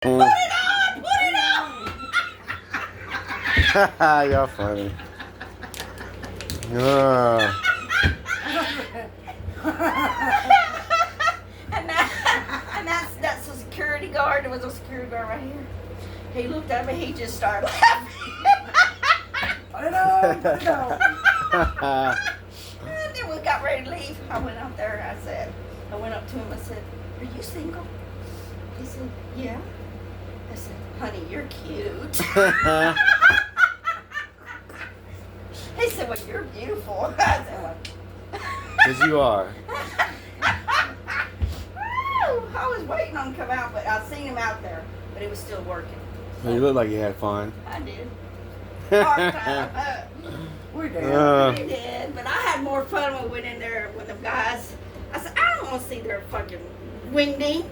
Put it on! Put it on! Y'all funny. Uh, and that's a security guard. There was a security guard right here. He looked at me. He just started laughing. Put it on, put it on. And then we got ready to leave. I went out there and I went up to him. I said, "Are you single?" He said, "Yeah." I said, "Honey, you're cute." He said, "Well, you're beautiful." I said, "Well." Cause you are. I was waiting on him to come out, but I seen him out there, but he was still working. You look like you had fun. I did. Part time. We did. We did, but I had more fun when we went in there with them guys. I said, I don't want to see their fucking wingdings.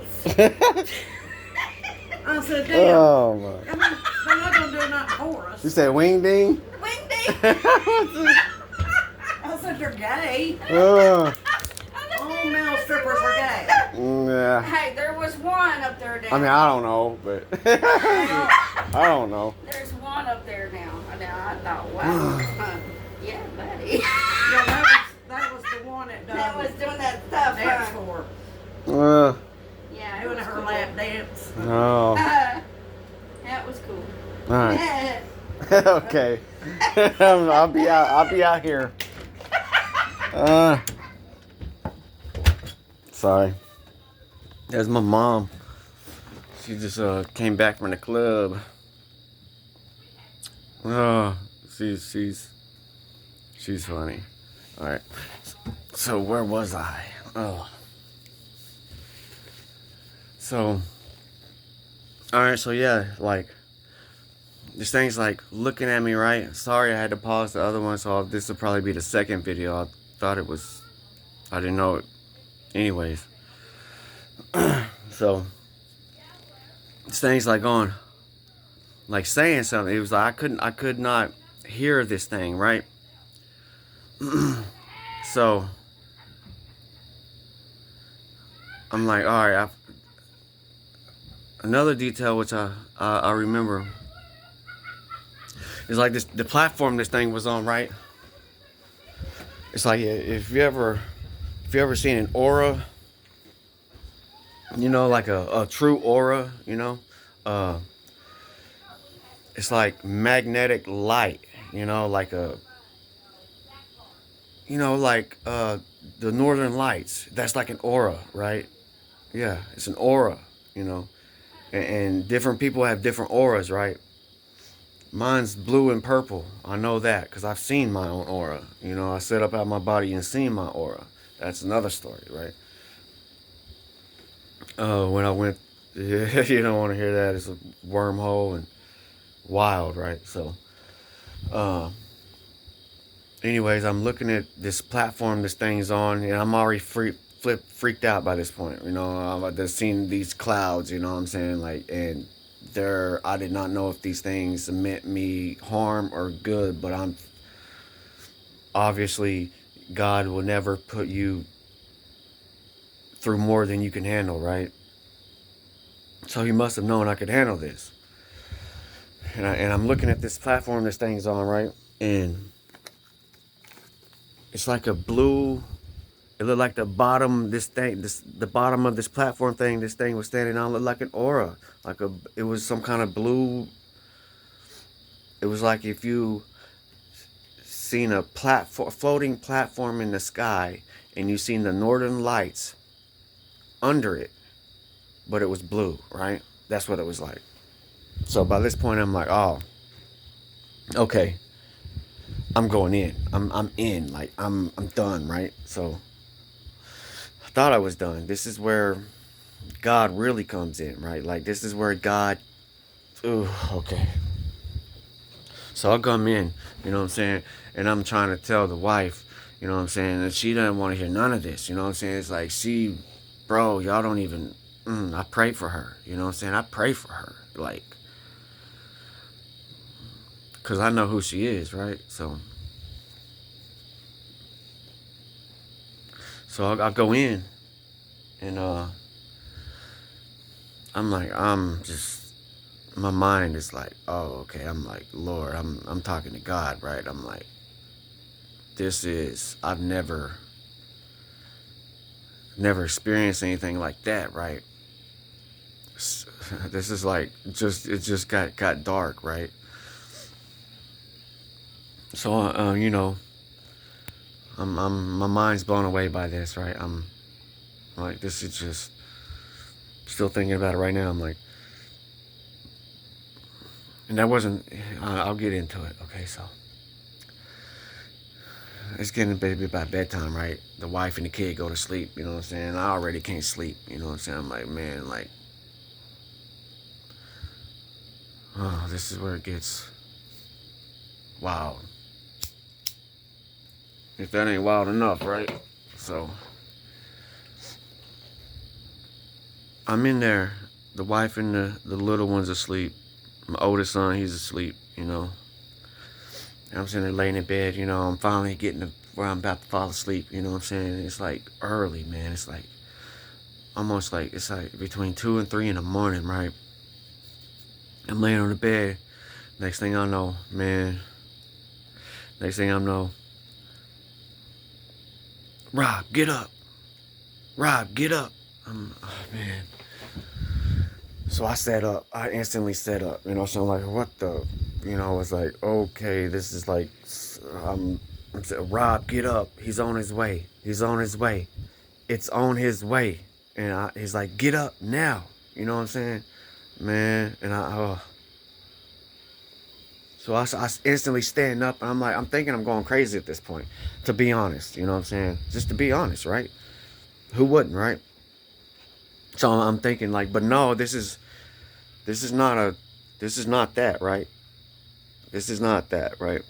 I said, damn. Oh my. I mean, they're not going to do nothing for us. You said wingding? Wingding. I said, they're gay. Oh. All male strippers are gay. Yeah. Hey, there was one up there now. I mean, I don't know, but I don't know. There's one up there now. I thought, wow. Yeah, buddy. Yeah, that was the one that That was doing that stuff. dance Huh? for Uh, Yeah, it doing was her cool. lap dance. oh. That was cool. All right. Okay. I'll be out here. Sorry. There's my mom. She just came back from the club. Oh, she's funny. All right. So where was I? Oh. So. All right. So yeah, like this thing's like looking at me, right? Sorry, I had to pause the other one. So this will probably be the second video. I thought it was. I didn't know it. Anyways. So this thing's like going, like saying something. It was like I could not hear this thing, right? So I'm like, all right. Another detail which I remember is like the platform this thing was on, right? It's like if you ever seen an aura. You know, like a true aura, you know? It's like magnetic light, you know, like the Northern Lights. That's like an aura, right? Yeah, it's an aura, you know? And different people have different auras, right? Mine's blue and purple. I know that because I've seen my own aura. You know, I set up out my body and seen my aura. That's another story, right? When I went, you don't want to hear that. It's a wormhole and wild, right? So, anyways, I'm looking at this platform this thing's on, and I'm already freaked out by this point. You know, I've just seen these clouds. You know what I'm saying? Like, and I did not know if these things meant me harm or good, but I'm obviously God will never put you through more than you can handle, right? So he must have known I could handle this. And I'm looking at this platform this thing's on, right? And it's like a blue, it looked like the bottom, the bottom of this platform thing, this thing was standing on, looked like an aura. It was some kind of blue. It was like if you seen a floating platform in the sky and you seen the Northern Lights under it, but it was blue, right? That's what it was like. So by this point, I'm like, oh, okay, I'm going in. I'm in. Like I'm done, right? So I thought I was done. This is where God really comes in, right? Like this is where God. Ooh, okay. So I come in, you know what I'm saying, and I'm trying to tell the wife, you know what I'm saying, and she doesn't want to hear none of this, you know what I'm saying. It's like bro, y'all don't even. I pray for her, you know what I'm saying. I pray for her, like. Because I know who she is, right? So I go in, and I'm just, my mind is like, oh, okay. I'm like, Lord, I'm talking to God, right? I'm like, I've never experienced anything like that, right? This is like, it just got dark, right? So, my mind's blown away by this, right? I'm like, this is just, still thinking about it right now. I'm like, and that wasn't, I'll get into it. Okay, so it's getting baby about bedtime, right? The wife and the kid go to sleep, you know what I'm saying? I already can't sleep, you know what I'm saying? I'm like, man, like, oh, this is where it gets wild. If that ain't wild enough, right? So I'm in there. The wife and the little one's asleep. My oldest son, he's asleep, you know. And I'm sitting there laying in bed, you know. I'm finally getting to where I'm about to fall asleep, you know what I'm saying? It's like early, man. It's like almost like, it's like between 2 and 3 in the morning, right? I'm laying on the bed. Next thing I know, man. Next thing I know, Rob, get up. Rob, get up. Oh, man. So I sat up. I instantly sat up. You know, so I'm like, what the? You know, it's like, okay, this is like, I'm saying, Rob, get up. He's on his way. He's on his way. It's on his way. And he's like, get up now. You know what I'm saying? Man, and so I instantly stand up, and I'm thinking I'm going crazy at this point, to be honest. You know what I'm saying? Just to be honest, right? Who wouldn't, right? So I'm thinking like, but no, this is not that, right? This is not that, right?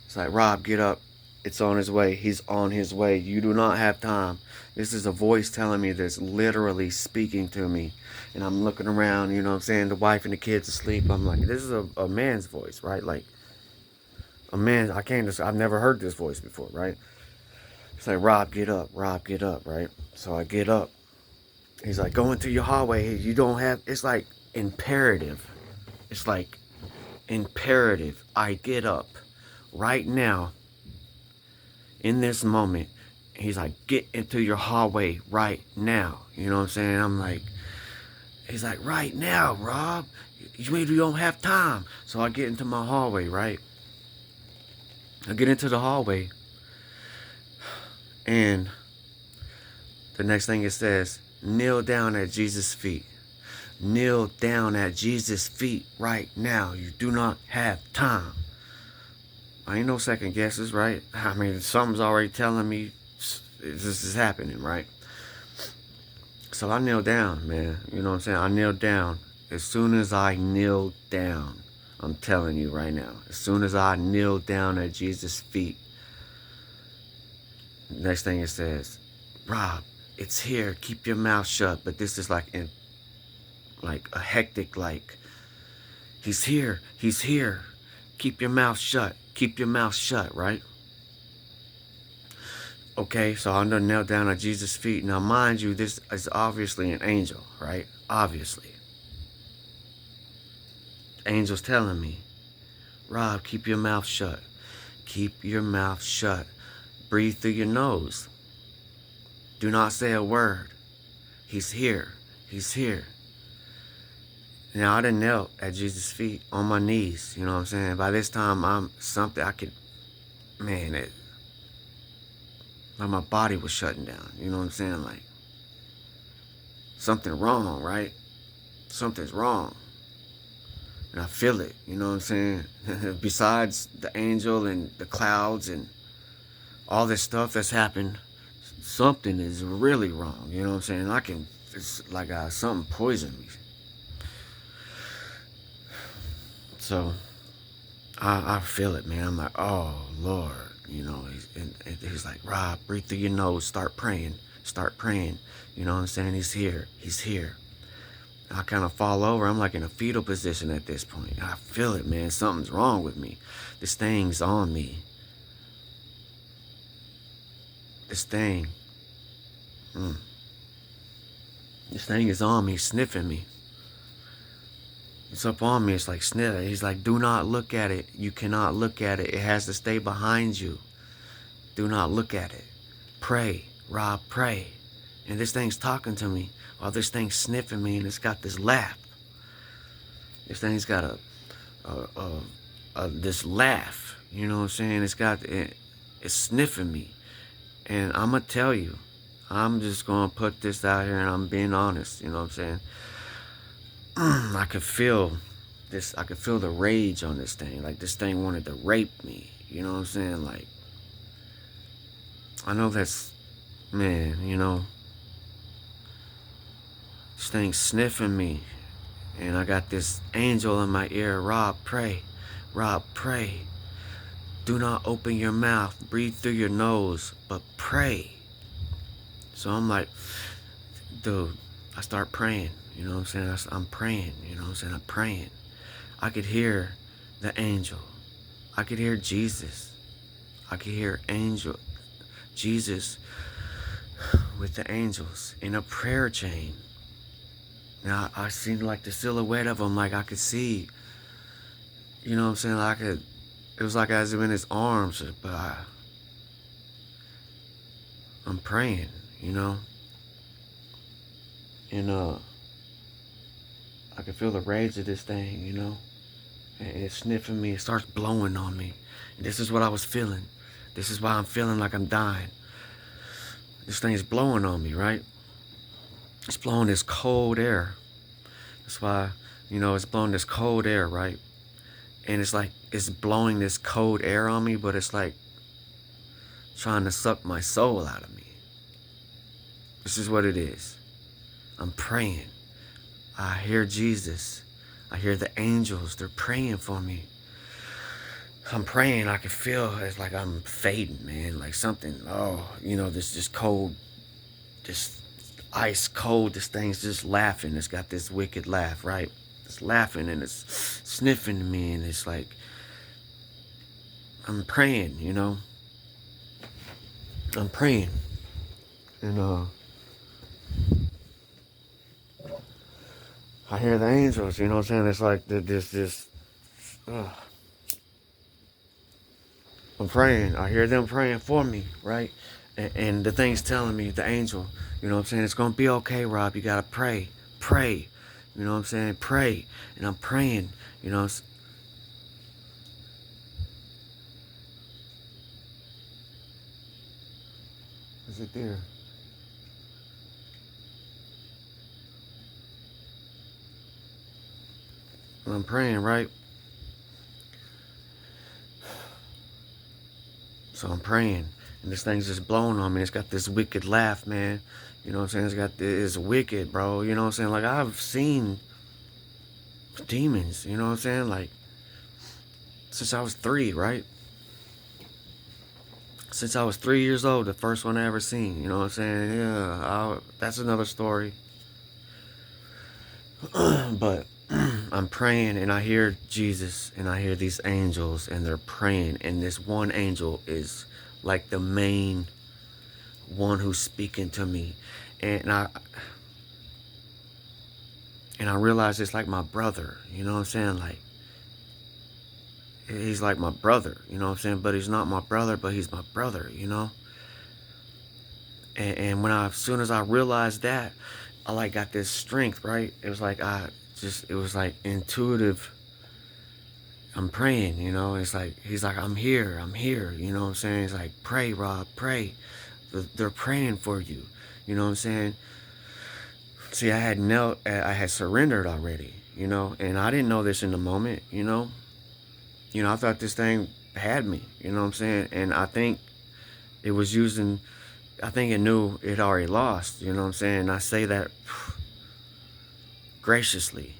It's like, Rob, get up. It's on his way. He's on his way. You do not have time. This is a voice telling me this, literally speaking to me. And I'm looking around, you know what I'm saying? The wife and the kids asleep. I'm like, this is a man's voice, right? Like, a man, I've never heard this voice before, right? It's like, Rob, get up. Rob, get up, right? So I get up. He's like, go into your hallway. You don't have, it's like imperative. It's like imperative. I get up right now in this moment. He's like, get into your hallway right now. You know what I'm saying? I'm like, he's like, right now, Rob. You don't have time. So I get into my hallway, right? I get into the hallway. And the next thing it says, kneel down at Jesus' feet. Kneel down at Jesus' feet right now. You do not have time. I ain't no second guesses, right? I mean, something's already telling me this is happening, right? So I kneel down, man. You know what I'm saying? I kneel down. As soon as I kneel down, I'm telling you right now, as soon as I kneel down at Jesus' feet, next thing it says, Rob, it's here. Keep your mouth shut. But this is like a hectic, like, he's here. He's here. Keep your mouth shut. Keep your mouth shut, right? Okay, so I'm gonna kneel down at Jesus' feet. Now, mind you, this is obviously an angel, right? Obviously. The angel's telling me, Rob, keep your mouth shut. Keep your mouth shut. Breathe through your nose. Do not say a word. He's here. He's here. Now, I done knelt at Jesus' feet on my knees, you know what I'm saying? By this time, like my body was shutting down, you know what I'm saying? Like, something wrong, right? Something's wrong. And I feel it, you know what I'm saying? Besides the angel and the clouds and all this stuff that's happened, something is really wrong, you know what I'm saying? It's like something poisoned me. So I feel it, man. I'm like, oh, Lord. You know, he's like, Rob, breathe through your nose. Start praying. Start praying. You know what I'm saying? He's here. He's here. I kind of fall over. I'm like in a fetal position at this point. I feel it, man. Something's wrong with me. This thing's on me. This thing. This thing is on me, sniffing me. It's up on me. It's like sniffing. He's like, do not look at it. You cannot look at it. It has to stay behind you. Do not look at it. Pray, Rob, pray. And this thing's talking to me while this thing's sniffing me, and it's got this laugh. This thing's got this laugh. You know what I'm saying? It's sniffing me. And I'm going to tell you, I'm just going to put this out here and I'm being honest. You know what I'm saying? I could feel this. I could feel the rage on this thing. Like this thing wanted to rape me. You know what I'm saying? Like, I know that's, man, you know, this thing's sniffing me. And I got this angel in my ear. Rob, pray. Rob, pray. Do not open your mouth. Breathe through your nose. But pray. So I'm like, dude, I start praying. You know what I'm saying? I'm praying. You know what I'm saying? I'm praying. I could hear the angel. I could hear Jesus. I could hear Jesus with the angels in a prayer chain. Now I seen like the silhouette of him, like I could see. You know what I'm saying? Like it was like I was in his arms, but I'm praying, you know. And I can feel the rage of this thing, you know. And it's sniffing me. It starts blowing on me. And this is what I was feeling. This is why I'm feeling like I'm dying. This thing is blowing on me, right? It's blowing this cold air. That's why, you know, it's blowing this cold air, right? And it's like, it's blowing this cold air on me, but it's like trying to suck my soul out of me. This is what it is. I'm praying. I hear Jesus. I hear the angels. They're praying for me. I'm praying. I can feel it's like I'm fading, man. Like something, you know, this just cold, just ice cold. This thing's just laughing. It's got this wicked laugh, right? It's laughing and it's sniffing me, and it's like I'm praying, you know. I'm praying, and I hear the angels. You know what I'm saying? It's like this. I'm praying. I hear them praying for me, right? And the thing's telling me, the angel, you know what I'm saying? It's going to be okay, Rob. You got to pray. Pray. You know what I'm saying? Pray. And I'm praying, you know. Is it there? And I'm praying, right? So I'm praying, and this thing's just blowing on me. It's got this wicked laugh, man. You know what I'm saying? It's wicked, bro. You know what I'm saying? Like, I've seen demons, you know what I'm saying? Like, since I was 3, right? Since I was 3 years old, the first one I ever seen, you know what I'm saying? Yeah, that's another story. But I'm praying, and I hear Jesus, and I hear these angels, and they're praying, and this one angel is like the main one who's speaking to me, and I realize it's like my brother, you know what I'm saying? Like, he's like my brother, you know what I'm saying? But he's not my brother, but he's my brother, you know? And when as soon as I realized that, I like got this strength, right? It was like it was like intuitive. I'm praying, you know. It's like, he's like, I'm here, you know what I'm saying? He's like, pray, Rob, pray. They're praying for you, you know what I'm saying? See, I had surrendered already, you know, and I didn't know this in the moment, you know. You know, I thought this thing had me, you know what I'm saying? And I think it was I think it knew it already lost, you know what I'm saying? And I say that graciously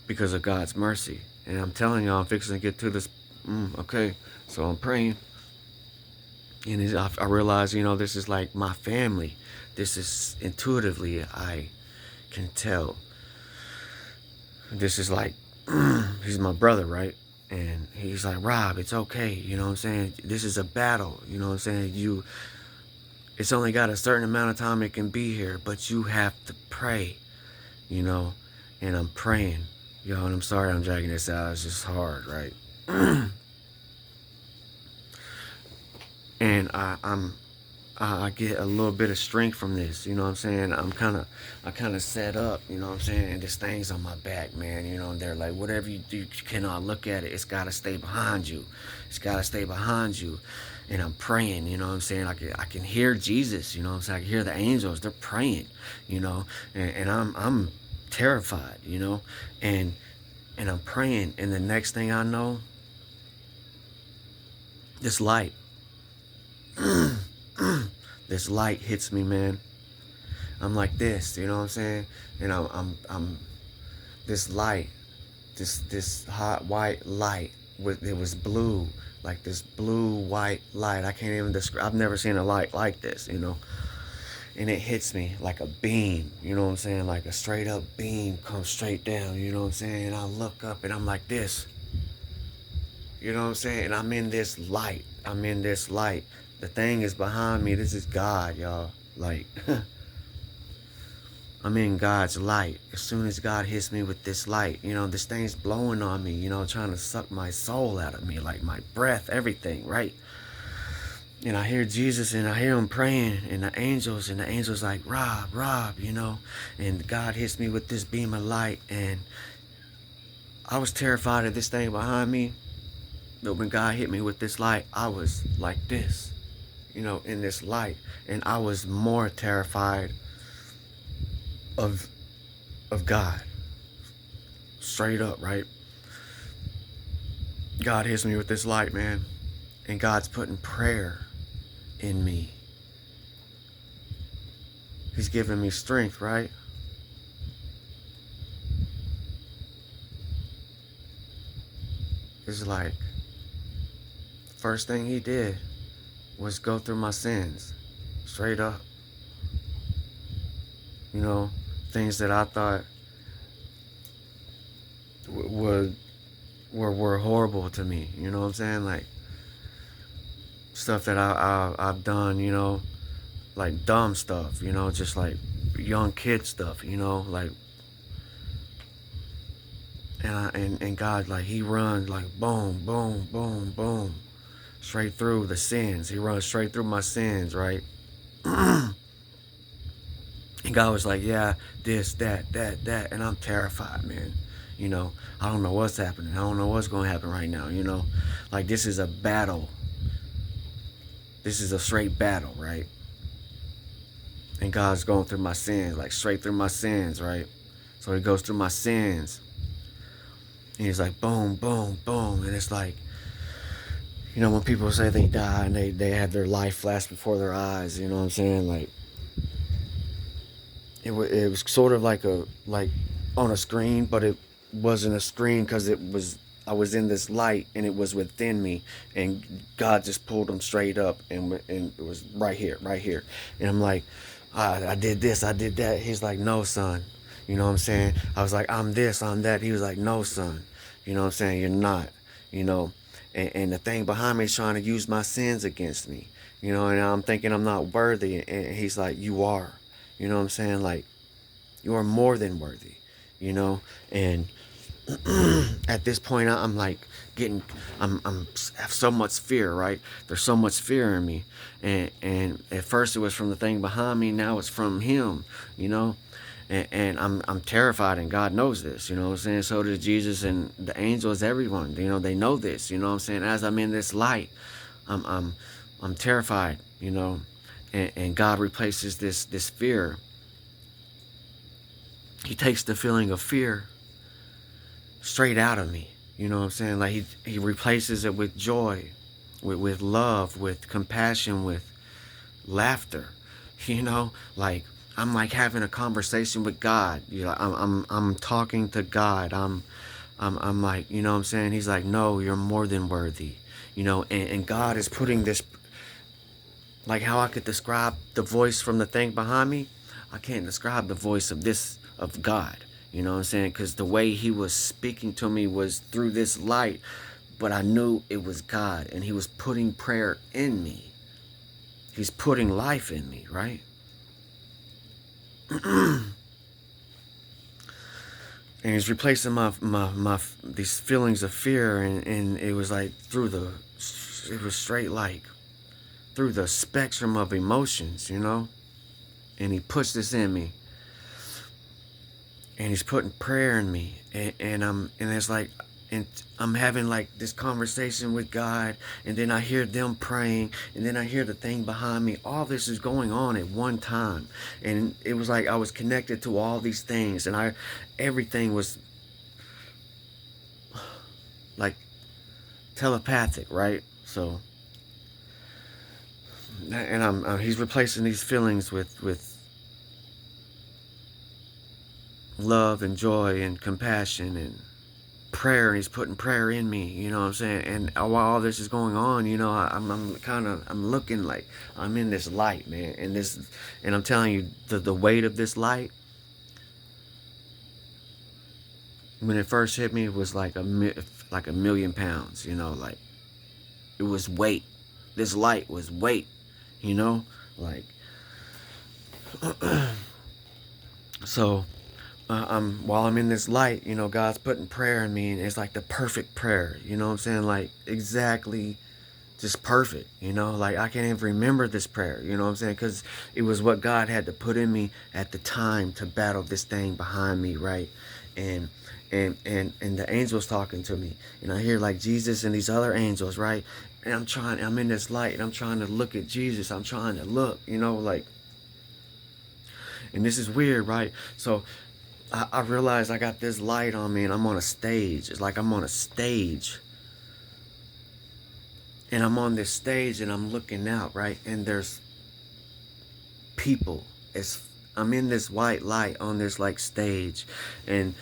because of God's mercy. And I'm telling y'all, I'm fixing to get to this. Okay, so I'm praying. And I realize, you know, this is like my family. This is intuitively, I can tell. This is like, he's my brother, right? And he's like, Rob, it's okay. You know what I'm saying? This is a battle. You know what I'm saying? It's only got a certain amount of time it can be here, but you have to pray, you know. And I'm praying, yo. And I'm sorry I'm dragging this out. It's just hard, right? And I get a little bit of strength from this, you know what I'm saying? I kind of set up, you know what I'm saying? And this thing's on my back, man, you know, and they're like, whatever you do, you cannot look at it. It's got to stay behind you. It's got to stay behind you. And I'm praying, you know what I'm saying? I can hear Jesus, you know what I'm saying? I can hear the angels. They're praying, you know, and I'm terrified, you know, and I'm praying. And the next thing I know, this light, this light hits me, man. I'm like this, you know what I'm saying? And I'm this light, this hot white light it was blue, like this blue white light. I can't even describe. I've never seen a light like this, you know. And it hits me like a beam, you know what I'm saying? Like a straight up beam comes straight down, you know what I'm saying? And I look up and I'm like this, you know what I'm saying? And I'm in this light. I'm in this light. The thing is behind me. This is God, y'all. Like, I'm in God's light. As soon as God hits me with this light, you know, this thing's blowing on me, you know, trying to suck my soul out of me, like my breath, everything, right? And I hear Jesus and I hear him praying and the angels like, Rob, you know, and God hits me with this beam of light. And I was terrified of this thing behind me. But when God hit me with this light, I was like this, you know, in this light. And I was more terrified of God. Straight up, right? God hits me with this light, man. And God's putting prayer in me. He's giving me strength, right? It's like, first thing he did was go through my sins, straight up. You know, things that I thought were horrible to me. You know what I'm saying? Like stuff that I've done. You know, like dumb stuff. You know, just like young kid stuff. You know, like. And God, like, he runs like boom, boom, boom, boom, straight through the sins. He runs straight through my sins, right? And God was like, yeah, this, that. And I'm terrified, man. You know, I don't know what's happening. I don't know what's going to happen right now, you know? Like, this is a battle. This is a straight battle, right? And God's going through my sins, like straight through my sins, right? So he goes through my sins. And he's like, boom, boom, boom. And it's like, you know, when people say they die and they have their life flash before their eyes, you know what I'm saying? Like, it was sort of like on a screen, but it wasn't a screen because I was in this light and it was within me. And God just pulled them straight up and it was right here. And I'm like, I did this, I did that. He's like, no, son. You know what I'm saying? I was like, I'm this, I'm that. He was like, no, son. You know what I'm saying? You're not. You know? And the thing behind me is trying to use my sins against me. You know, and I'm thinking I'm not worthy. And he's like, you are. You know what I'm saying? Like, you are more than worthy. You know? And at this point, I'm like I have so much fear, right? There's so much fear in me. And at first it was from the thing behind me. Now it's from him, you know? And I'm terrified, and God knows this, you know what I'm saying? So does Jesus and the angels, everyone, you know, they know this, you know what I'm saying? As I'm in this light, I'm terrified, you know, and God replaces this fear. He takes the feeling of fear straight out of me, you know what I'm saying? Like he replaces it with joy, with love, with compassion, with laughter, you know, like. I'm like having a conversation with God. You know, I'm talking to God. I'm like, you know what I'm saying? He's like, no, you're more than worthy. You know, and God is putting this, like how I could describe the voice from the thing behind me. I can't describe the voice of God. You know what I'm saying? Because the way he was speaking to me was through this light, but I knew it was God, and he was putting prayer in me. He's putting life in me, right? And he's replacing my these feelings of fear, and it was like it was straight like through the spectrum of emotions, you know. And he puts this in me, and he's putting prayer in me, and it's like, and I'm having like this conversation with God, and then I hear them praying, and then I hear the thing behind me. All this is going on at one time, and it was like I was connected to all these things, and everything was like telepathic, right? So, and he's replacing these feelings with love and joy and compassion and prayer, and he's putting prayer in me, you know what I'm saying? And while all this is going on, you know, I'm looking like I'm in this light, man, and I'm telling you, the weight of this light, when it first hit me, was like a million pounds, you know, like it was weight. This light was weight, you know, like so. While I'm in this light, you know, God's putting prayer in me, and it's like the perfect prayer, you know what I'm saying? Like exactly just perfect, you know, like I can't even remember this prayer, you know what I'm saying? Because it was what God had to put in me at the time to battle this thing behind me, right? And the angels talking to me, and I hear like Jesus and these other angels, right? And I'm in this light, and I'm trying to look at Jesus. I'm trying to look, you know, like, and this is weird, right? So I realized I got this light on me, and I'm on a stage. It's like I'm on a stage. And I'm on this stage, and I'm looking out, right? And there's people. I'm in this white light on this like stage. And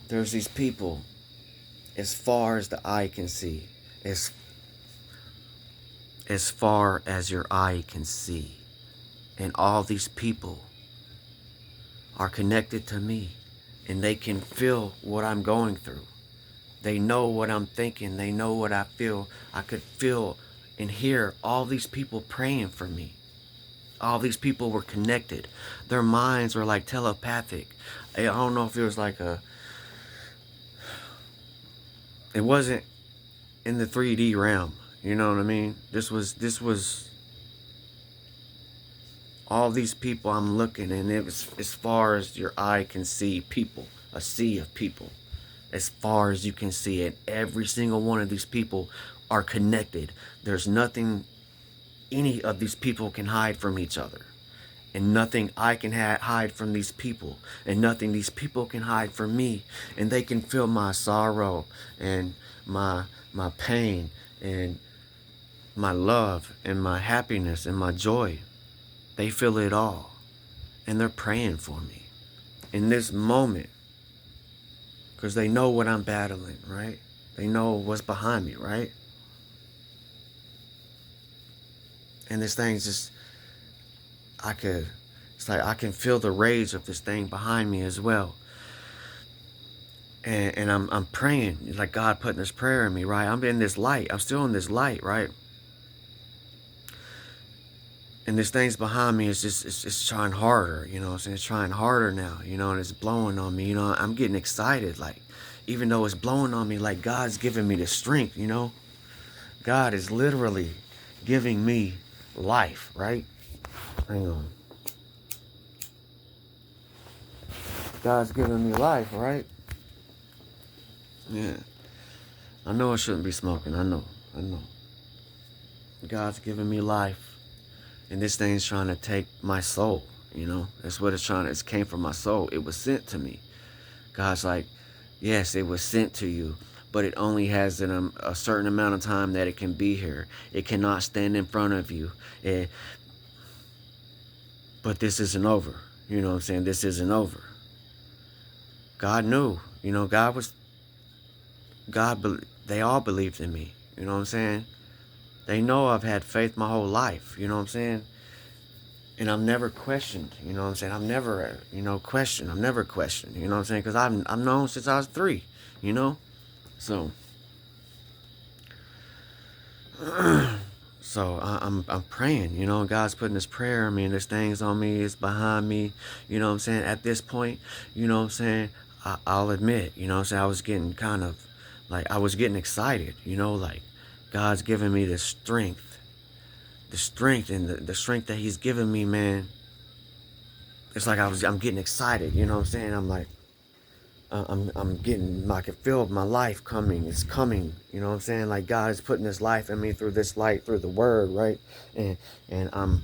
there's these people as far as the eye can see. As far as your eye can see. And all these people are connected to me, and they can feel what I'm going through. They know what I'm thinking. They know what I feel. I could feel and hear all these people praying for me. All these people were connected. Their minds were like telepathic. I don't know if it was like it wasn't in the 3D realm. You know what I mean? This was all these people I'm looking, and it was as far as your eye can see people, a sea of people, as far as you can see it. Every single one of these people are connected. There's nothing any of these people can hide from each other, and nothing I can hide from these people, and nothing these people can hide from me. And they can feel my sorrow and my pain and my love and my happiness and my joy. They feel it all, and they're praying for me in this moment, because they know what I'm battling, right? They know what's behind me, right? And this thing's just, it's like I can feel the rage of this thing behind me as well. And I'm praying, like God putting this prayer in me, right? I'm in this light. I'm still in this light, right? And this thing's behind me, it's trying harder, you know what I'm saying? It's trying harder now, you know, and it's blowing on me, you know. I'm getting excited, like, even though it's blowing on me, like God's giving me the strength, you know. God is literally giving me life, right? Hang on. God's giving me life, right? Yeah. I know I shouldn't be smoking, I know. God's giving me life. And this thing's trying to take my soul, you know. That's what it's trying to, it came from my soul. It was sent to me. God's like, yes, it was sent to you, but it only has a certain amount of time that it can be here. It cannot stand in front of you. But this isn't over. You know what I'm saying? This isn't over. God knew, you know, they all believed in me. You know what I'm saying? They know I've had faith my whole life, you know what I'm saying? And I've never questioned, you know what I'm saying? I've never, questioned, you know what I'm saying? Because I've known since I was 3, you know? So So I'm praying, you know, God's putting this prayer on me and this thing's on me, it's behind me, you know what I'm saying? At this point, you know what I'm saying? I'll admit, you know what I'm saying? I was getting kind of, like, I was getting excited, you know, like, God's giving me the strength and the strength that he's giving me, man. It's like I'm getting excited, you know what I'm saying? I'm like, I'm getting, I can feel my life coming. It's coming. You know what I'm saying? Like God is putting this life in me through this light, through the word, right? And I'm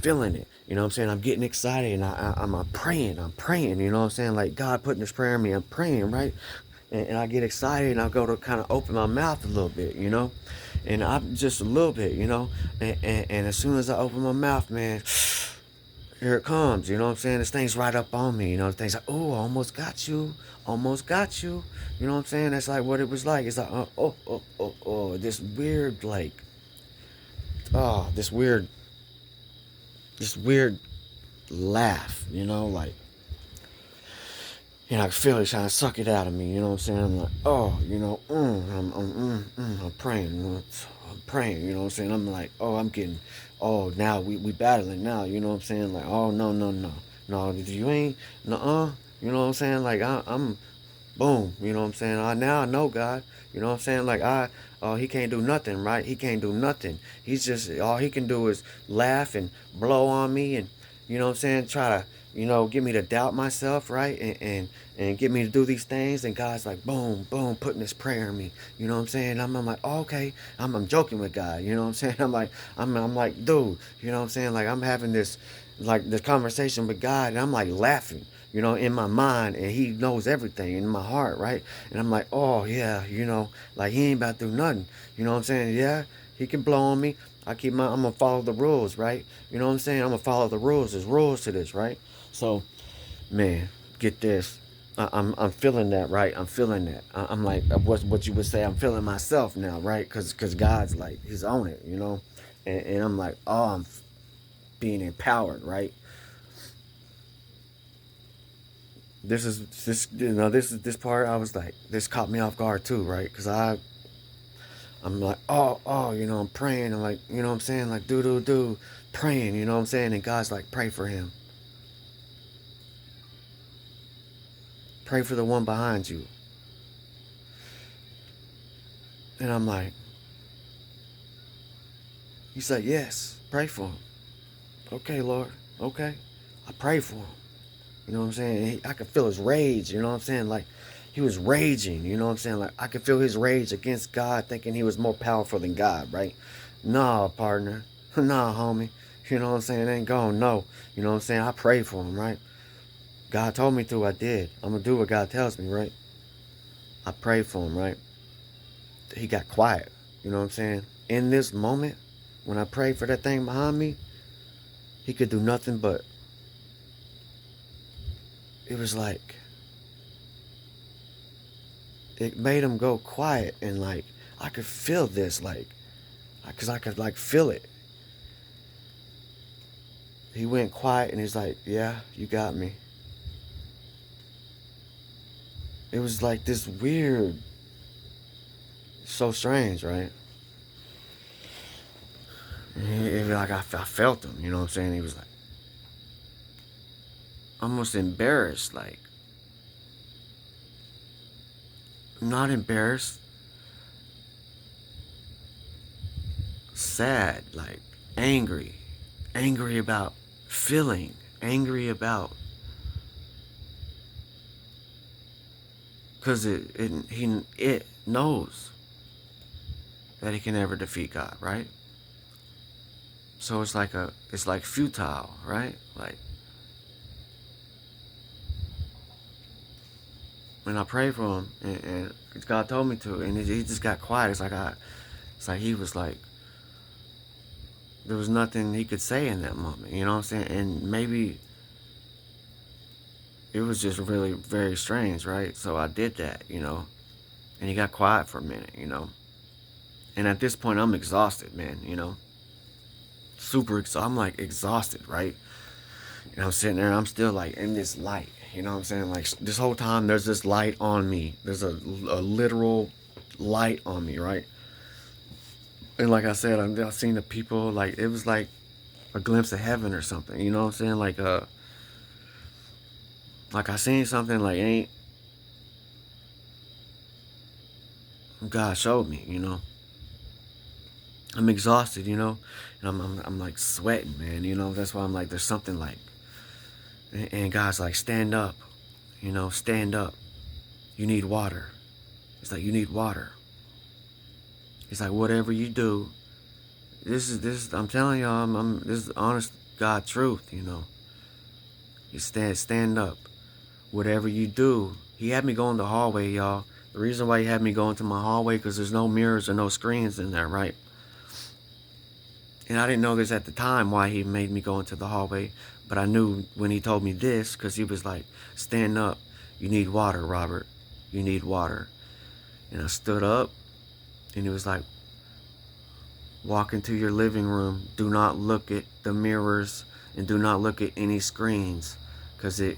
feeling it. You know what I'm saying? I'm getting excited and I'm praying. I'm praying. You know what I'm saying? Like God putting this prayer in me. I'm praying, right? And I get excited and I go to kind of open my mouth a little bit, you know? And I'm just a little bit, you know? And as soon as I open my mouth, man, here it comes, you know what I'm saying? This thing's right up on me, you know, the thing's like, oh, I almost got you, you know what I'm saying? That's like what it was like. It's like, this weird, like, oh, this weird laugh, you know, like, and I feel it trying to suck it out of me, you know what I'm saying? I'm like, oh, you know, I'm praying, you know, I'm praying, you know what I'm saying? I'm like, oh, I'm getting, oh, now we battling now, you know what I'm saying? Like, oh, no, you ain't, nuh-uh, you know what I'm saying? Like, I'm, boom, you know what I'm saying? Now I know God, you know what I'm saying? Like, he can't do nothing, right? He can't do nothing. He's just, all he can do is laugh and blow on me and, you know what I'm saying, try to, you know, get me to doubt myself, right? And get me to do these things. And God's like, boom, boom, putting this prayer in me. You know what I'm saying? I'm like, oh, okay. I'm joking with God. You know what I'm saying? I'm like, dude, you know what I'm saying? Like, I'm having this conversation with God and I'm like laughing, you know, in my mind, and he knows everything in my heart, right? And I'm like, oh yeah, you know, like he ain't about to do nothing. You know what I'm saying? Yeah, he can blow on me. I'm gonna follow the rules, right? You know what I'm saying? I'm gonna follow the rules. There's rules to this, right? So, man, get this. I'm feeling that, right? I'm feeling that. I'm like, what you would say? I'm feeling myself now, right? Cause God's like, he's on it, you know. And I'm like, oh, I'm being empowered, right? This part I was like, this caught me off guard too, right? Cause I'm like, oh, you know, I'm praying. I'm like, you know what I'm saying? Like, do, praying, you know what I'm saying? And God's like, pray for him. Pray for the one behind you. And I'm like, he's like, yes, pray for him. Okay, Lord, okay. I pray for him. You know what I'm saying? I could feel his rage, you know what I'm saying? Like, he was raging, you know what I'm saying? Like, I could feel his rage against God, thinking he was more powerful than God, right? Nah, partner. Nah, homie. You know what I'm saying? It ain't going, no. You know what I'm saying? I prayed for him, right? God told me to, I did. I'm going to do what God tells me, right? I prayed for him, right? He got quiet, you know what I'm saying? In this moment, when I prayed for that thing behind me, he could do nothing but, it was like, it made him go quiet, and like, I could feel this, like, because I could like feel it. He went quiet and he's like, yeah, you got me. It was like this weird, so strange, right? Like I felt him, you know what I'm saying? He was like, almost embarrassed, like, not embarrassed, sad, like angry about feeling, angry about, because it knows that he can never defeat God, right? So it's like futile, right? Like, and I prayed for him, and God told me to, and he just got quiet. It's like he was like, there was nothing he could say in that moment, you know what I'm saying? And maybe it was just really very strange, right? So I did that, you know, and he got quiet for a minute, you know. And at this point, I'm exhausted, man, you know, I'm like exhausted, right? And I'm sitting there, I'm still like in this light, you know what I'm saying? Like this whole time, there's this light on me. There's a literal light on me, right? And like I said, I seen the people, like, it was like a glimpse of heaven or something. You know what I'm saying? Like I seen something like ain't God showed me. You know, I'm exhausted. You know, and I'm like sweating, man. You know, that's why I'm like, there's something like, and God's like, stand up. You know, stand up. You need water. It's like, you need water. It's like, whatever you do, this is. I'm telling y'all, this is honest God truth. You know, you stand up. Whatever you do, He had me go in the hallway, y'all. The reason why He had me go into my hallway, because there's no mirrors or no screens in there, right? And I didn't know this at the time why He made me go into the hallway, but I knew when He told me this, because He was like, stand up. You need water, Robert. You need water. And I stood up, and He was like, walk into your living room. Do not look at the mirrors and do not look at any screens, because it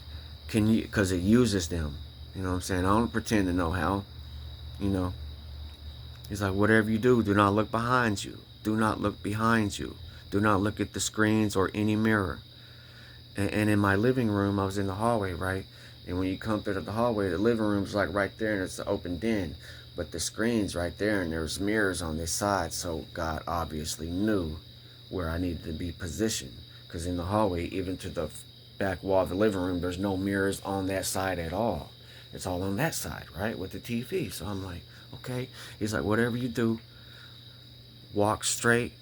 uses them. You know what I'm saying? I don't pretend to know how. You know. He's like, whatever you do not look behind you. Do not look behind you. Do not look at the screens or any mirror. And in my living room, I was in the hallway, right? And when you come through the hallway, the living room's like right there, and it's an open den. But the screen's right there, and there's mirrors on this side. So God obviously knew where I needed to be positioned. Because in the hallway, even to the back wall of the living room, there's no mirrors on that side at all. It's all on that side, right, with the TV. So I'm like, okay. He's like, whatever you do, walk straight,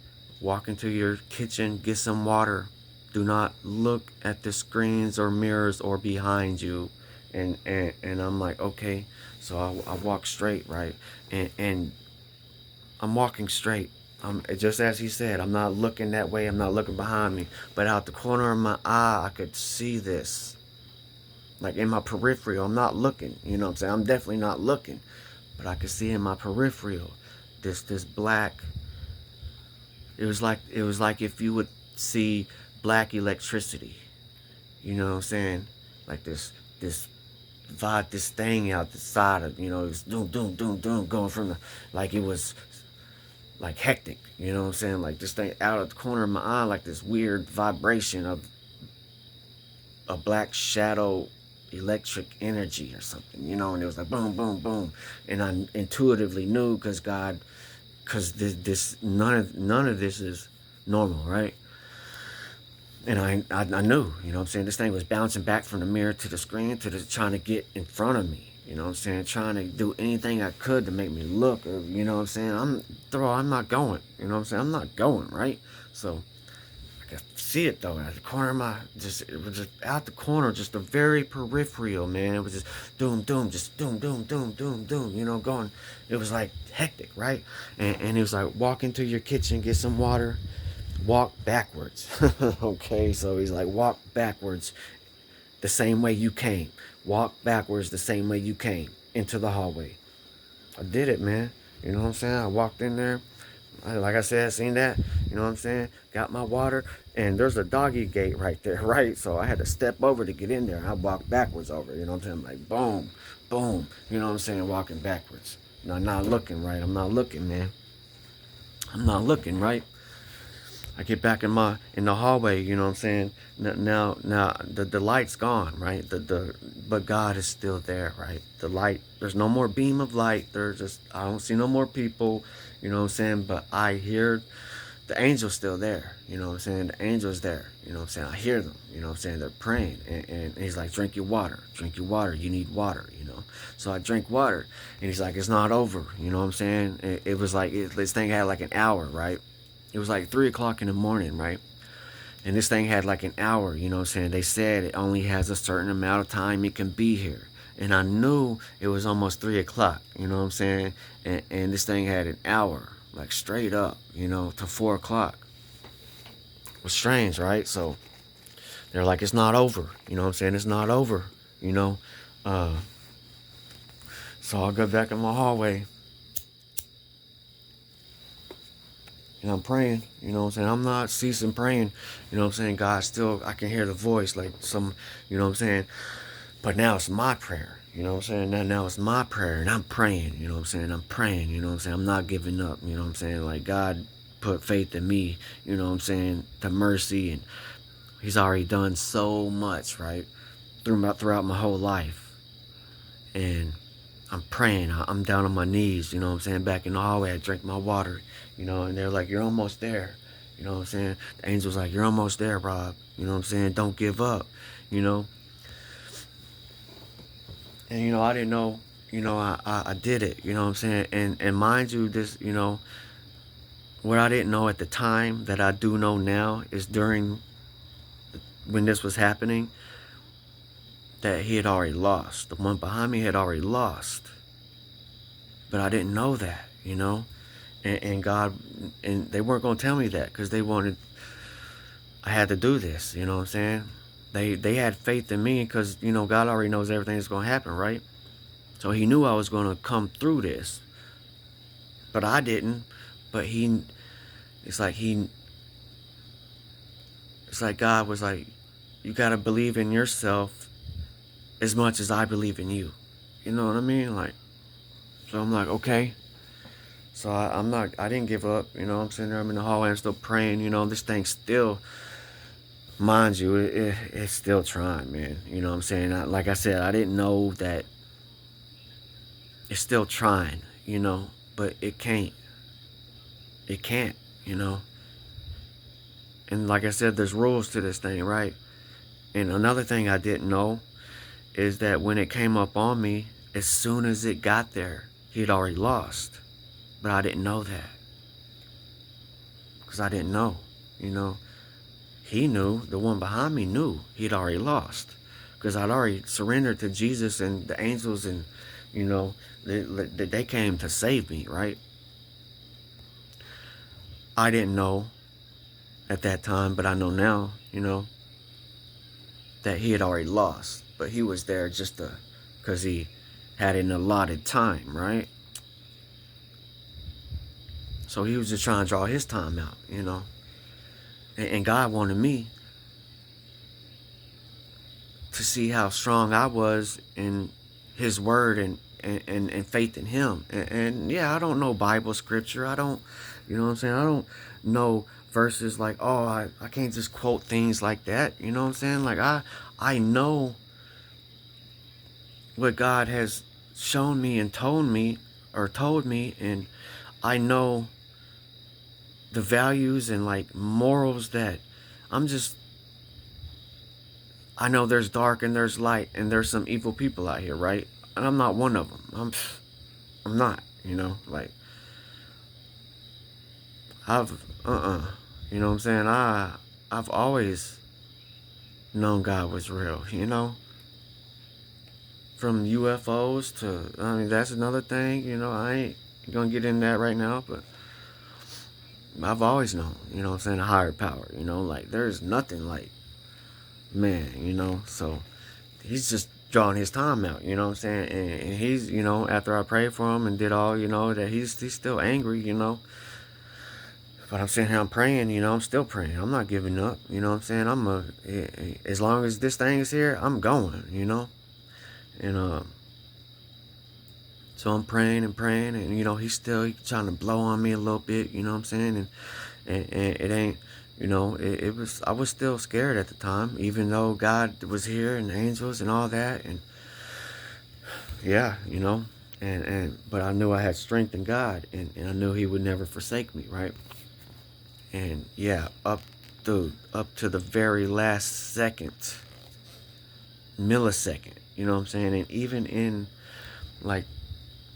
walk into your kitchen, get some water. Do not look at the screens or mirrors or behind you. And I'm like, okay. So I walk straight, right? And I'm walking straight. Just as He said, I'm not looking that way. I'm not looking behind me. But out the corner of my eye, I could see this. Like in my peripheral, I'm not looking. You know what I'm saying? I'm definitely not looking. But I could see in my peripheral this black. It was like if you would see black electricity. You know what I'm saying? Like this vibe, this thing out the side of, you know, it was doom, doom, doom, doom, going from like it was like hectic, you know what I'm saying? Like this thing out of the corner of my eye, like this weird vibration of a black shadow electric energy or something, you know, and it was like boom, boom, boom. And I intuitively knew because this none of this is normal, right? And I knew, you know what I'm saying, this thing was bouncing back from the mirror to the screen trying to get in front of me, you know what I'm saying, trying to do anything I could to make me look, or, you know what I'm saying, I'm not going, you know what I'm saying, I'm not going, right? So I could see it though, at the corner of it was just out the corner, just the very peripheral, man. It was just doom, doom, just doom, doom, doom, doom, doom, you know, going, it was like hectic, right? And he was like, walk into your kitchen, get some water, walk backwards. Okay, so he's like, walk backwards the same way you came. Walk backwards the same way you came into the hallway. I did it, man. You know what I'm saying? I walked in there. Like I said, I seen that. You know what I'm saying? Got my water. And there's a doggy gate right there, right? So I had to step over to get in there. I walked backwards over. You know what I'm saying? Like, boom, boom. You know what I'm saying? Walking backwards. No, I'm not looking, right? I'm not looking, man. I'm not looking, right? I get back in the hallway, you know what I'm saying? Now the light's gone, right? But God is still there, right? The light, there's no more beam of light. I don't see no more people, you know what I'm saying? But I hear the angel's still there, you know what I'm saying? The angel's there, you know what I'm saying? I hear them, you know what I'm saying? They're praying, and he's like, drink your water, you need water, you know? So I drink water, and he's like, it's not over, you know what I'm saying? It was like, this thing had like an hour, right? It was like 3 o'clock in the morning, right? And this thing had like an hour, you know what I'm saying? They said it only has a certain amount of time it can be here. And I knew it was almost 3 o'clock, you know what I'm saying? And this thing had an hour, like straight up, you know, to 4 o'clock. It was strange, right? So they're like, it's not over, you know what I'm saying? It's not over, you know? So I'll go back in my hallway. And I'm praying, you know what I'm saying? I'm not ceasing praying, you know what I'm saying? God still, I can hear the voice, like some, you know what I'm saying? But now it's my prayer, You know what I'm saying? Now it's my prayer, and I'm praying. You know what I'm saying? I'm praying. You know what I'm saying? I'm not giving up. You know what I'm saying? Like, God put faith in me. You know what I'm saying? To mercy, and He's already done so much, right? Throughout my whole life, and I'm praying. I'm down on my knees. You know what I'm saying? Back in the hallway, I drink my water. You know, and they're like, "You're almost there." You know what I'm saying? The angel's like, "You're almost there, Rob." You know what I'm saying? Don't give up. You know. And you know, I didn't know, you know, I did it, you know what I'm saying? And mind you, this, you know, what I didn't know at the time that I do know now is during when this was happening, that he had already lost. The one behind me had already lost. But I didn't know that, you know? And God, and they weren't going to tell me that because they wanted, I had to do this, you know what I'm saying? They had faith in me because, you know, God already knows everything that's going to happen, right? So he knew I was going to come through this. But I didn't. But it's like God was like, you got to believe in yourself as much as I believe in you. You know what I mean? Like, so I'm like, okay. So I didn't give up. You know, I'm sitting there, I'm in the hallway, I'm still praying. You know, this thing still, mind you, it's still trying, man. You know what I'm saying? Like I said, I didn't know that it's still trying, you know, but it can't. It can't, you know. And like I said, there's rules to this thing, right? And another thing I didn't know is that when it came up on me, as soon as it got there, he'd already lost. But I didn't know that. Because I didn't know, you know. He knew, the one behind me knew he'd already lost. Because I'd already surrendered to Jesus and the angels, and, you know, they came to save me, right? I didn't know at that time, but I know now, you know, that he had already lost. But he was there just because he had an allotted time, right? So he was just trying to draw his time out, you know. And God wanted me to see how strong I was in his word and faith in him. And yeah, I don't know Bible scripture. I don't, you know what I'm saying? I don't know verses like, oh, I can't just quote things like that. You know what I'm saying? Like I know what God has shown me and told me, and I know the values and like morals that I know there's dark and there's light and there's some evil people out here, right? And I'm not one of them. I'm not, you know, like I've you know what I'm saying? I've always known God was real, you know? From UFOs to, I mean, that's another thing, you know, I ain't gonna get in that right now, but I've always known, you know what I'm saying, a higher power, you know, like there's nothing like man, you know, so he's just drawing his time out, you know what I'm saying, and he's, you know, after I prayed for him and did all, you know, that he's still angry, you know, but I'm sitting here, I'm praying, you know, I'm still praying, I'm not giving up, you know what I'm saying, as long as this thing is here, I'm going, you know, and so I'm praying and you know, he's still trying to blow on me a little bit, you know what I'm saying, and it ain't, you know, I was still scared at the time, even though God was here and angels and all that, and yeah, you know, but I knew I had strength in God, and I knew he would never forsake me, right? And yeah, up to the very last millisecond, you know what I'm saying, and even in like,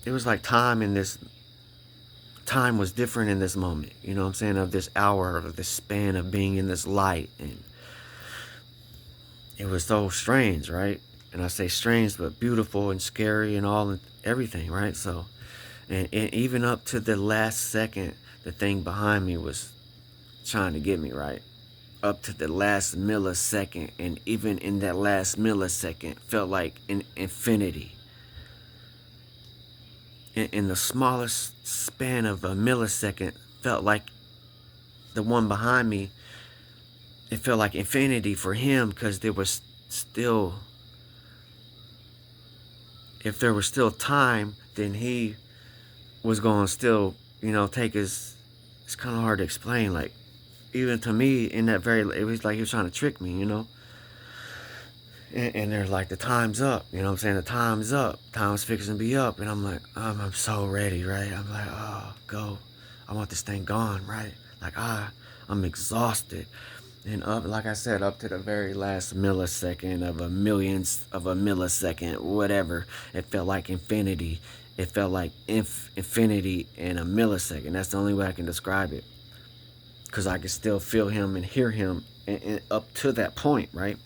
it was like time was different in this moment, you know what I'm saying, of this hour, of this span of being in this light, and it was so strange, right? And I say strange, but beautiful and scary and all and everything, right? So, and even up to the last second, the thing behind me was trying to get me, right? Up to the last millisecond, and even in that last millisecond, felt like an infinity. In the smallest span of a millisecond, felt like the one behind me, it felt like infinity for him, because there was still, if there was still time, then he was going to still, take his. It's kind of hard to explain. Like, even to me, in that it was like he was trying to trick me, And they're like, the time's up. You know what I'm saying? The time's up. Time's fixing to be up. And I'm like, I'm so ready, right? I'm like, oh, go. I want this thing gone, right? Like, I'm exhausted. And up, like I said, up to the very last millisecond of a millionth of a millisecond, whatever. It felt like infinity. It felt like infinity in a millisecond. That's the only way I can describe it. Because I could still feel him and hear him and up to that point, right?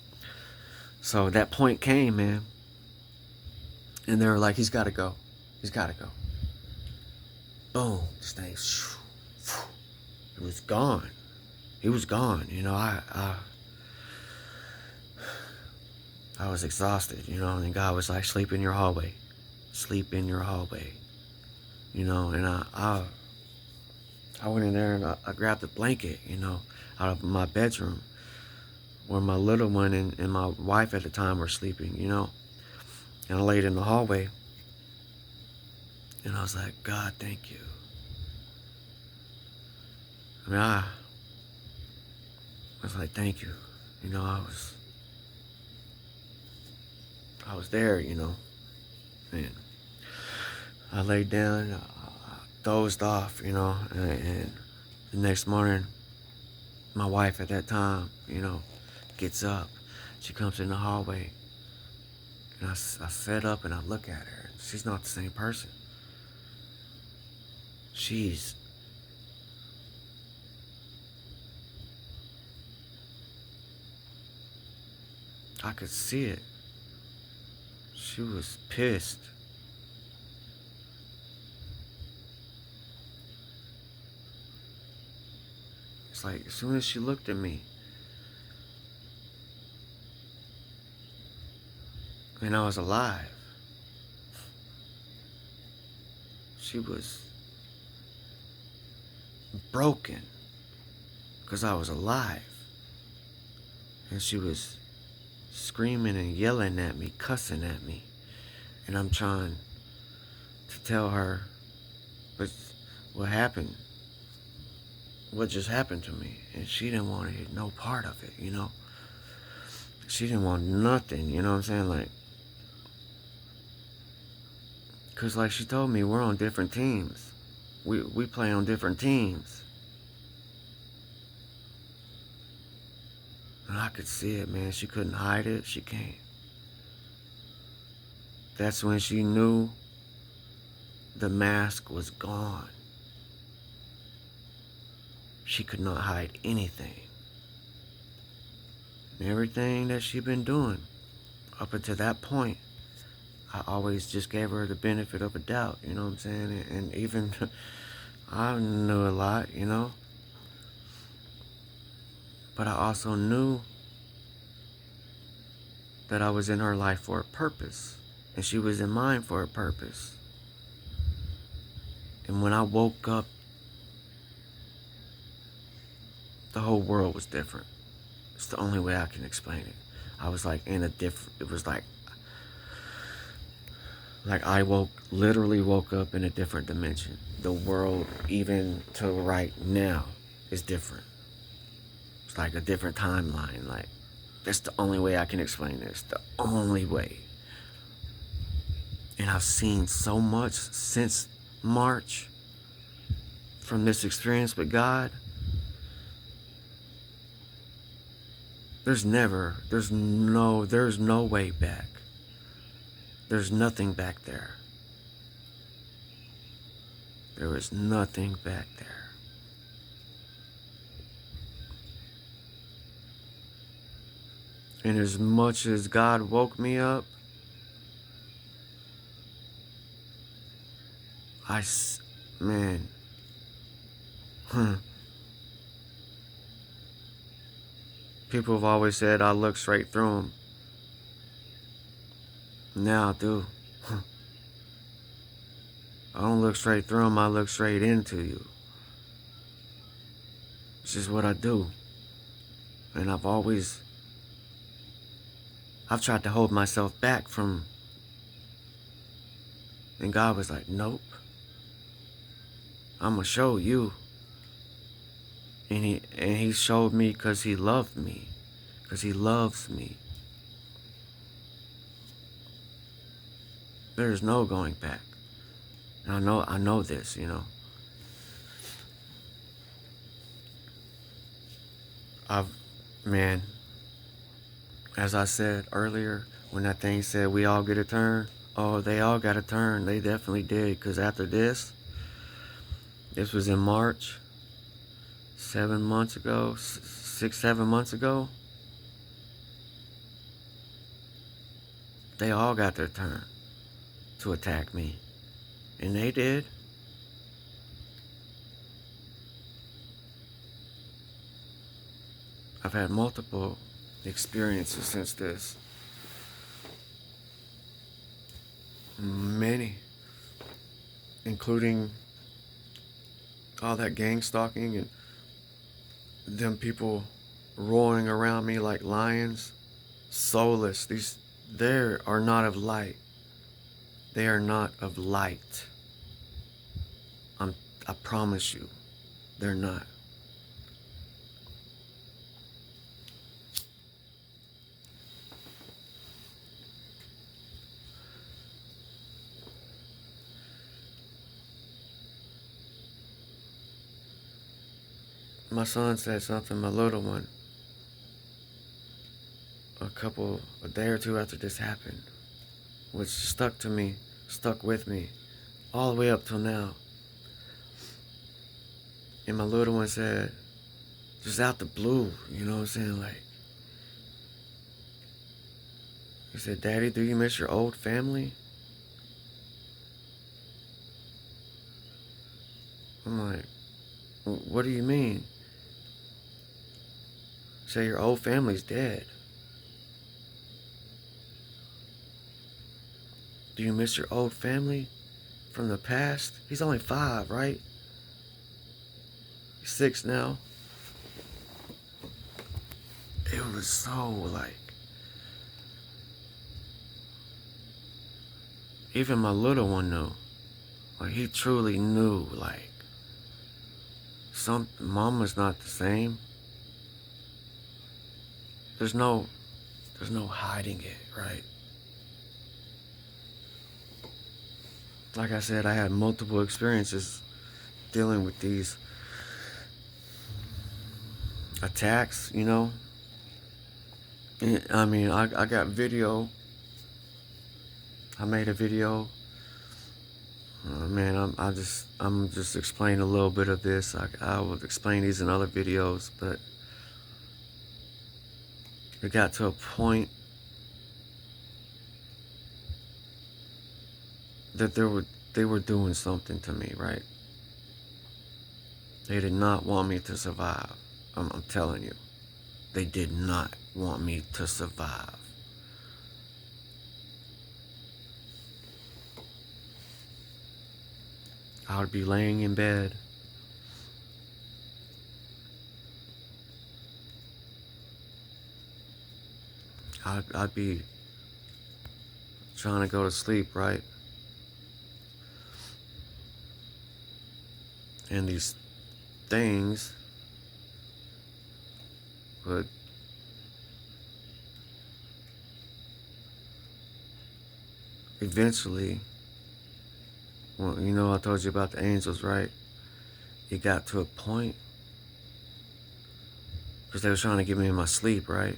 So that point came, man. And they were like, he's got to go. He's got to go. Boom. This thing, it was gone. He was gone. I was exhausted, and God was like, sleep in your hallway. Sleep in your hallway. And I went in there and I grabbed a blanket, out of my bedroom where my little one and my wife at the time were sleeping, and I laid in the hallway and I was like, God, thank you. I mean, I was like, thank you. I was there, and I laid down, I dozed off, and the next morning, my wife at that time, gets up. She comes in the hallway, and I sit up and I look at her. She's not the same person. I could see it. She was pissed. It's like, as soon as she looked at me, and I was alive, she was broken because I was alive. And she was screaming and yelling at me, cussing at me. And I'm trying to tell her, but what happened? What just happened to me? And she didn't want to hear no part of it, She didn't want nothing, you know what I'm saying? Like, because like she told me, we're on different teams. We play on different teams. And I could see it, man. She couldn't hide it. She can't. That's when she knew the mask was gone. She could not hide anything. And everything that she'd been doing up until that point, I always just gave her the benefit of a doubt, you know what I'm saying? And even I knew a lot, But I also knew that I was in her life for a purpose. And she was in mine for a purpose. And when I woke up, the whole world was different. It's the only way I can explain it. I was like in a different, it was like I literally woke up in a different dimension. The world, even to right now, is different. It's like a different timeline. Like, that's the only way I can explain this. The only way. And I've seen so much since March from this experience with God. There's no way back. There's nothing back there. There is nothing back there. And as much as God woke me up, man, people have always said I look straight through them. Now I do. I don't look straight through them, I look straight into you. It's just what I do. And I've tried to hold myself back from And God was like, nope. I'm going to show you. And he showed me because he loved me. Because he loves me. There's no going back. And I know this, you know. Man, as I said earlier, when that thing said we all get a turn, oh, they all got a turn. They definitely did. Because after this was in March, 7 months ago, 6, 7 months ago, they all got their turn to attack me. And they did. I've had multiple experiences since this. Many. Including all that gang stalking and them people roaring around me like lions. Soulless. They are not of light. They are not of light. I promise you, they're not. My son said something, my little one, a day or two after this happened, which stuck with me, all the way up till now. And my little one said, just out the blue, you know what I'm saying, like, he said, Daddy, do you miss your old family? I'm like, what do you mean? Say your old family's dead. Do you miss your old family from the past? He's only 5, right? He's 6 now. It was so like, even my little one knew. Like, he truly knew, like, Mama's not the same. There's no hiding it, right? Like I said, I had multiple experiences dealing with these attacks, you know. I mean, I got video. I made a video. Man, I'm just explaining a little bit of this. I will explain these in other videos, but it got to a point that they were doing something to me, right? They did not want me to survive. I'm telling you. They did not want me to survive. I would be laying in bed. I'd be trying to go to sleep, right? And these things would eventually, well, you know, I told you about the angels, right? It got to a point, because they were trying to get me in my sleep, right?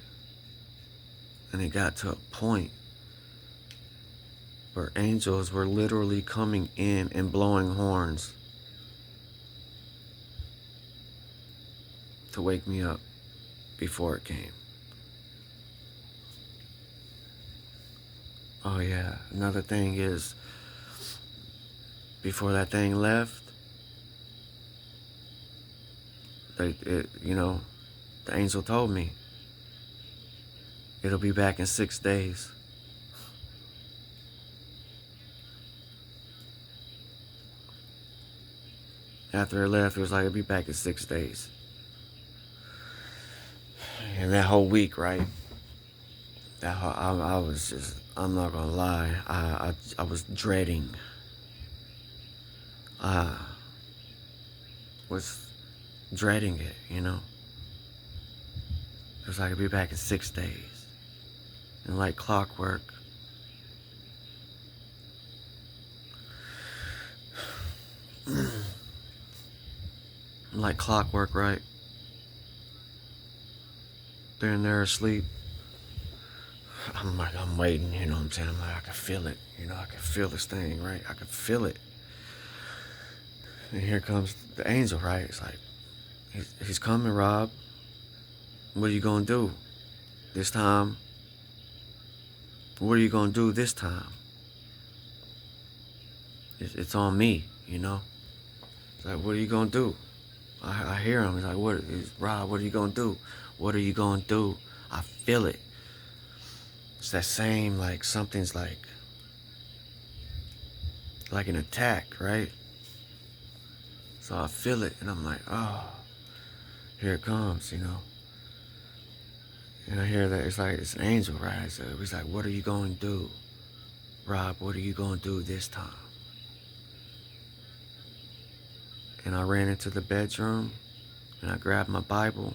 And it got to a point where angels were literally coming in and blowing horns to wake me up before it came. Oh yeah, another thing is, before that thing left, you know, the angel told me, it'll be back in 6 days. After it left, it was like, it'll be back in 6 days. And that whole week, right? I was just, I'm not gonna lie, I was dreading was dreading it, you know. It was like I'd be back in 6 days. And like clockwork, like clockwork, right? They're in there asleep. I'm waiting, you know what I'm saying? I'm like, I can feel it, you know, I can feel this thing, right? I can feel it. And here comes the angel, right? It's like, he's coming, Rob. What are you gonna do this time? What are you gonna do this time? It's on me, you know? It's like, what are you gonna do? I hear him. He's like, Rob, what are you gonna do? What are you gonna do? I feel it. It's that same, like, something's like an attack, right? So I feel it, and I'm like, oh, here it comes, you know? And I hear that, it's like, it's an angel, right? So he's like, what are you going to do? Rob, what are you going to do this time? And I ran into the bedroom, and I grabbed my Bible,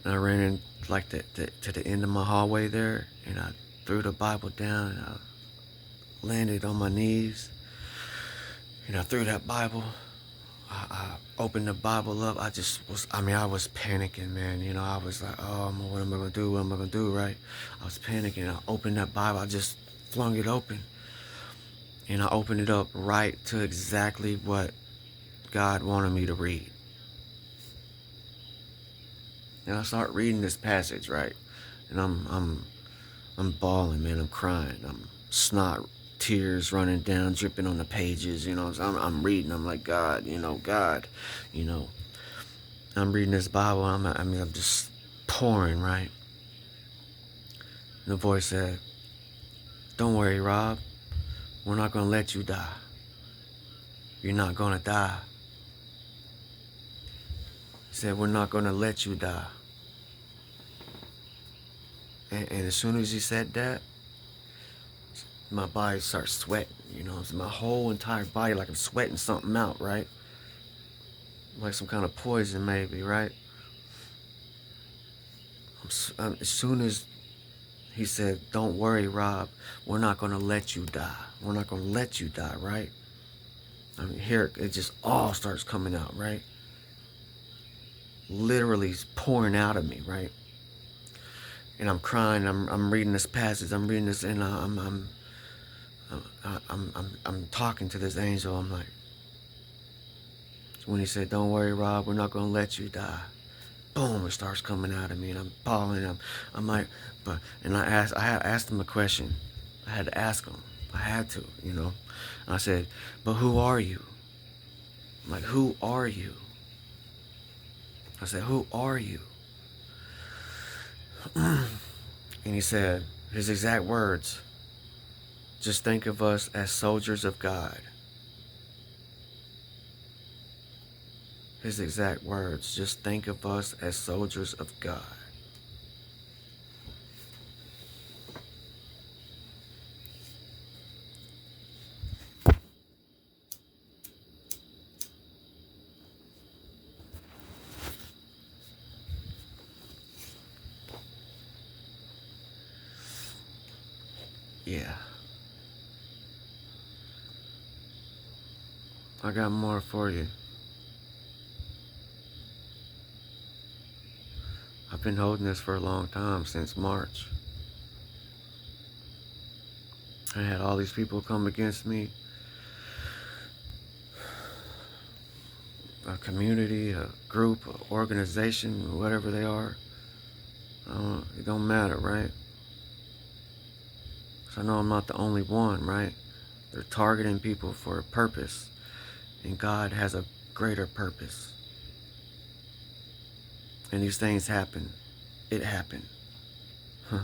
and I ran in, like, to the end of my hallway there, and I threw the Bible down, and I landed on my knees, and I threw that Bible. I opened the Bible up. I was panicking, man. You know, I was like, oh, what am I going to do? What am I going to do, right? I was panicking. I opened that Bible. I just flung it open. And I opened it up right to exactly what God wanted me to read. And I start reading this passage, right? And I'm bawling, man. I'm crying. I'm snot, tears running down, dripping on the pages. You know, I'm reading. I'm like, God, you know, God, you know. I'm reading this Bible. I'm just pouring, right? And the voice said, don't worry, Rob. We're not going to let you die. You're not going to die. He said, we're not going to let you die. And as soon as he said that, my body starts sweating, you know. It's my whole entire body, like I'm sweating something out, right? Like some kind of poison, maybe, right? As soon as he said, don't worry, Rob, we're not going to let you die. We're not going to let you die, right? I mean, here, it just all starts coming out, right? Literally pouring out of me, right? And I'm crying. I'm reading this passage. I'm reading this, and I'm talking to this angel. I'm like, when he said, don't worry, Rob, we're not going to let you die. Boom, it starts coming out of me, and I'm bawling. I'm like, and I asked him a question. I had to ask him. I had to, you know. And I said, but who are you? I'm like, who are you? I said, who are you? And he said, his exact words, just think of us as soldiers of God. His exact words, just think of us as soldiers of God. Yeah. I got more for you. I've been holding this for a long time, since March. I had all these people come against me. A community, a group, an organization, whatever they are. It don't matter, right? 'Cause I know I'm not the only one, right? They're targeting people for a purpose. And God has a greater purpose. And these things happen. It happened. Huh.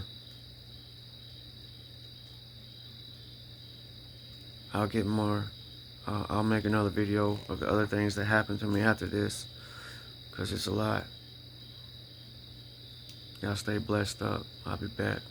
I'll get more. I'll make another video of the other things that happened to me after this, because it's a lot. Y'all stay blessed up. I'll be back.